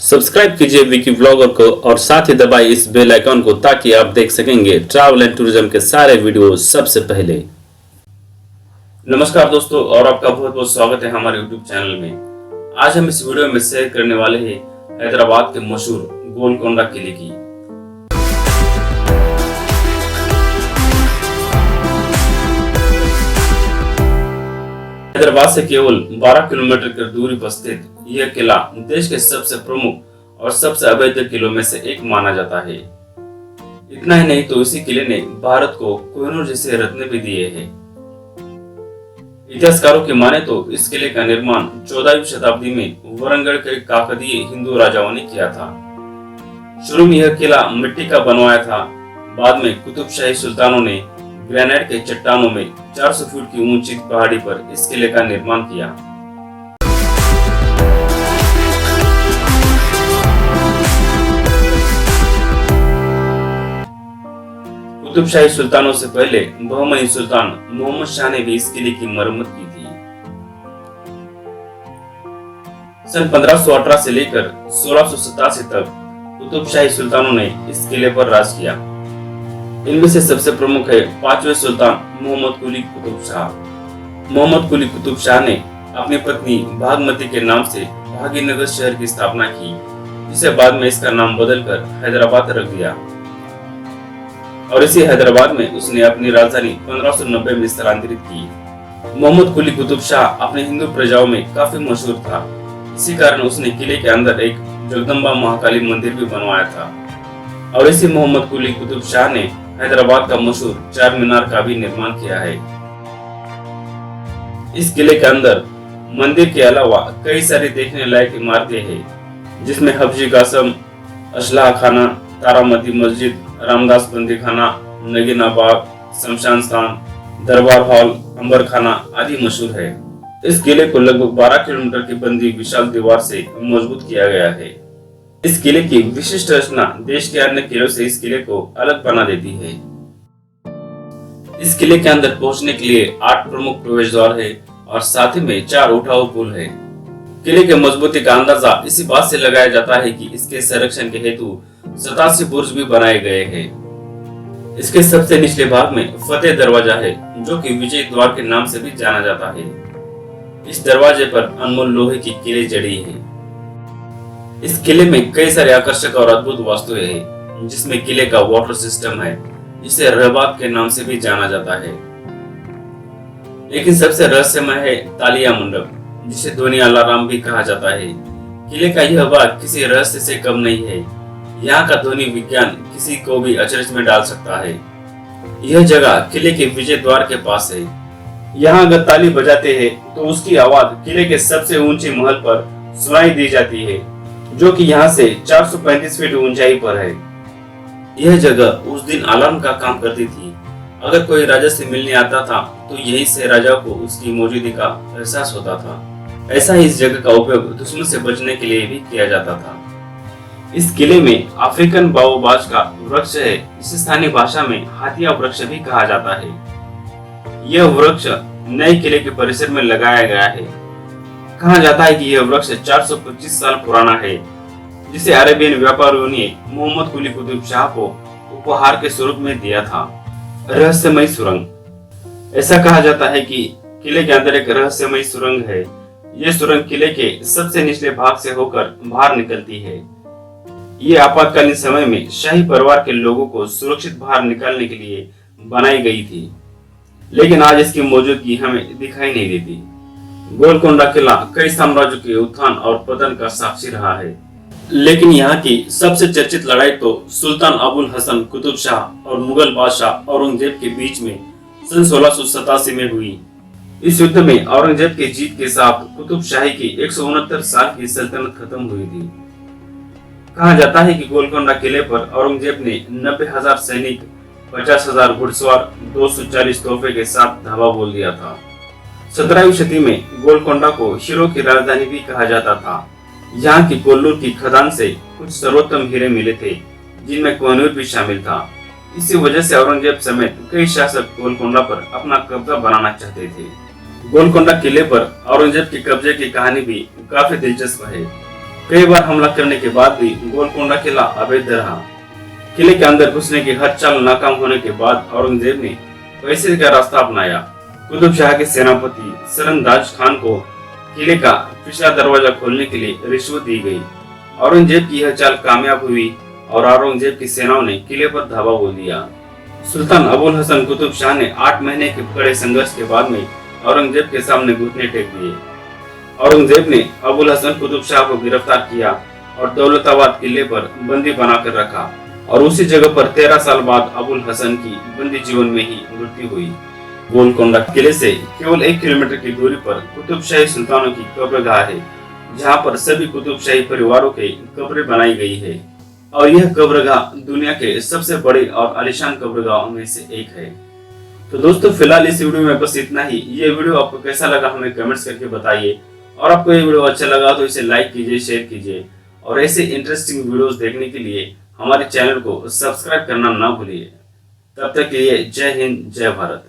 Subscribe कीजिए Vicky vlogger को और साथ ही दबाइए इस बेल आइकन को ताकि आप देख सकेंगे ट्रैवल एंड टूरिज्म के सारे वीडियो सबसे पहले। नमस्कार दोस्तों, और आपका बहुत बहुत स्वागत है हमारे YouTube चैनल में। आज हम इस वीडियो में शेयर करने वाले हैं हैदराबाद के मशहूर गोलकोंडा किले की। हैदराबाद से केवल 12 किलोमीटर की दूरी पर स्थित यह किला देश के सबसे प्रमुख और सबसे अवैध किलों में से एक माना जाता है। इतना ही नहीं तो इसी किले ने भारत को कोहिनूर जैसे रत्न भी दिए हैं। इतिहासकारों की माने तो इस किले का निर्माण 14वीं शताब्दी में वरंगल के काकतीय हिंदू राजाओं ने किया था। शुरू में यह किला मिट्टी का बनवाया था, बाद में कुतुबशाही सुल्तानों ने ग्रेनाइट के चट्टानों में 400 फीट की ऊंची पहाड़ी पर इस किले का निर्माण किया। कुतुबशाही सुल्तानों से पहले बहमनी सुल्तान मोहम्मद शाह ने भी इस किले की मरम्मत की थी। सन 1518 से लेकर 1687 तक कुतुबशाही सुल्तानों ने इस किले पर राज किया। इनमें से सबसे प्रमुख है 5वें सुल्तान मोहम्मद कुली कुतुब शाह। मोहम्मद कुली कुतुब शाह ने अपनी पत्नी भागमती के नाम से भागीनगर शहर की स्थापना की, जिसे बाद में इसका नाम बदलकर हैदराबाद रख दिया। और इसी हैदराबाद में उसने अपनी राजधानी 1590 में स्थानांतरित की। मोहम्मद कुली कुतुब शाह अपने हिंदू प्रजाओं में काफी मशहूर था। इसी कारण उसने किले के अंदर एक जगदम्बा महाकाली मंदिर भी बनवाया था। और इसी मोहम्मद कुली कुतुब शाह ने हैदराबाद का मशहूर चार मीनार का भी निर्माण किया है। इस किले के अंदर मंदिर के अलावा कई सारी देखने लायक इमारतें हैं, जिसमें हबशी कासम, असलाह खाना, तारामती मस्जिद, रामदास बंदी खाना, नगीना बाग, शमशान स्थान, दरबार हॉल, अंबर खाना आदि मशहूर है। इस किले को लगभग 12 किलोमीटर की बंदी विशाल दीवार से मजबूत किया गया है। इस किले की विशिष्ट रचना देश के अन्य किलों से इस किले को अलग बना देती है। इस किले के अंदर पहुंचने के लिए 8 प्रमुख प्रवेश द्वार है और साथ ही में 4 उठाऊ पुल है। किले के मजबूती का अंदाजा इसी बात से लगाया जाता है कि इसके संरक्षण के हेतु 87 बुर्ज भी बनाए गए हैं। इसके सबसे निचले भाग में फतेह दरवाजा है, जो कि विजय द्वार के नाम से भी जाना जाता है। इस दरवाजे पर अनमोल लोहे की कीलें जड़ी है। इस किले में कई सारे आकर्षक और अद्भुत वस्तुएं हैं, जिसमें किले का वाटर सिस्टम है, जिसे रहबाग के नाम से भी जाना जाता है। लेकिन सबसे रहस्यमय है तालिया मंडप, जिसे ध्वनि अलार्म भी कहा जाता है। किले का यह भाग किसी रहस्य से कम नहीं है। यहाँ का ध्वनि विज्ञान किसी को भी अचरज में डाल सकता है। यह जगह किले के विजय द्वार के पास है। यहाँ अगर ताली बजाते हैं तो उसकी आवाज किले के सबसे ऊंचे महल पर सुनाई दी जाती है, जो कि यहाँ से 435 फीट ऊंचाई पर है। यह जगह उस दिन अलार्म का काम करती थी। अगर कोई राजा से मिलने आता था तो यहीं से राजा को उसकी मौजूदगी का एहसास होता था। ऐसा ही इस जगह का उपयोग दुश्मन से बचने के लिए भी किया जाता था। इस किले में अफ्रीकन बाओबाज का वृक्ष है, जिसे स्थानीय भाषा में हाथिया वृक्ष भी कहा जाता है। यह वृक्ष नए किले के परिसर में लगाया गया है। कहा जाता है कि यह वृक्ष 425 साल पुराना है, जिसे अरेबियन व्यापारियों ने मोहम्मद कुली कुतुब शाह को उपहार के स्वरूप में दिया था। रहस्यमय सुरंग। ऐसा कहा जाता है कि किले के अंदर एक रहस्यमय सुरंग है। यह सुरंग किले के सबसे निचले भाग से होकर बाहर निकलती है। ये आपातकालीन समय में शाही परिवार के लोगों को सुरक्षित बाहर निकालने के लिए बनाई गई थी, लेकिन आज इसकी मौजूदगी हमें दिखाई नहीं देती। गोलकोंडा किला कई साम्राज्यों के उत्थान और पतन का साक्षी रहा है, लेकिन यहाँ की सबसे चर्चित लड़ाई तो सुल्तान अबुल हसन कुतुब शाह और मुगल बादशाह औरंगजेब के बीच में सन 1687 में हुई। इस युद्ध में औरंगजेब के जीत के साथ कुतुब शाही की 169 साल की सल्तनत खत्म हुई थी। कहा जाता है कि गोलकोंडा किले पर औरंगजेब ने 90,000 सैनिक, 50,000 घुड़सवार, 240 तोहफे के साथ धावा बोल दिया था। 17वीं शताब्दी में गोलकोंडा को हीरो की राजधानी भी कहा जाता था। यहाँ की कोल्लूर की खदान से कुछ सर्वोत्तम हीरे मिले थे, जिनमें कोहिनूर भी शामिल था। इसी वजह से औरंगजेब समेत कई शासक गोलकोंडा पर अपना कब्जा बनाना चाहते थे। गोलकोंडा किले पर औरंगजेब के कब्जे की कहानी भी काफी दिलचस्प है। कई बार हमला करने के बाद भी गोलकोंडा किला अवैध रहा। किले के अंदर घुसने की हर चाल नाकाम होने के बाद औरंगजेब ने पैसे का रास्ता अपनाया। कुतुब शाह के सेनापति सरंदाज खान को किले का पिछला दरवाजा खोलने के लिए रिश्वत दी गई। औरंगजेब की यह चाल कामयाब हुई और औरंगजेब की सेनाओं ने किले पर धावा बोल दिया। सुल्तान अबुल हसन कुतुब शाह ने 8 महीने के कड़े संघर्ष के बाद में औरंगजेब के सामने घुटने टेक दिए। औरंगजेब ने अबुल हसन कुतुब शाह को गिरफ्तार किया और दौलताबाद किले पर बंदी बनाकर रखा और उसी जगह पर 13 साल बाद अबुल हसन की बंदी जीवन में ही मृत्यु हुई। गोलकोंडा किले से केवल 1 किलोमीटर की दूरी पर कुतुब शाही सुल्तानों की कब्रगाह है, जहां पर सभी कुतुब शाही परिवारों के कब्रें बनाई गई है और यह कब्रगाह दुनिया के सबसे बड़े और आलीशान कब्रगाहों में से एक है। तो दोस्तों फिलहाल इस वीडियो में बस इतना ही। ये वीडियो आपको कैसा लगा हमें कमेंट्स करके बताइए और आपको ये वीडियो अच्छा लगा तो इसे लाइक कीजिए, शेयर कीजिए और ऐसे इंटरेस्टिंग वीडियोस देखने के लिए हमारे चैनल को सब्सक्राइब करना ना भूलिए। तब तक के लिए जय हिंद, जय भारत।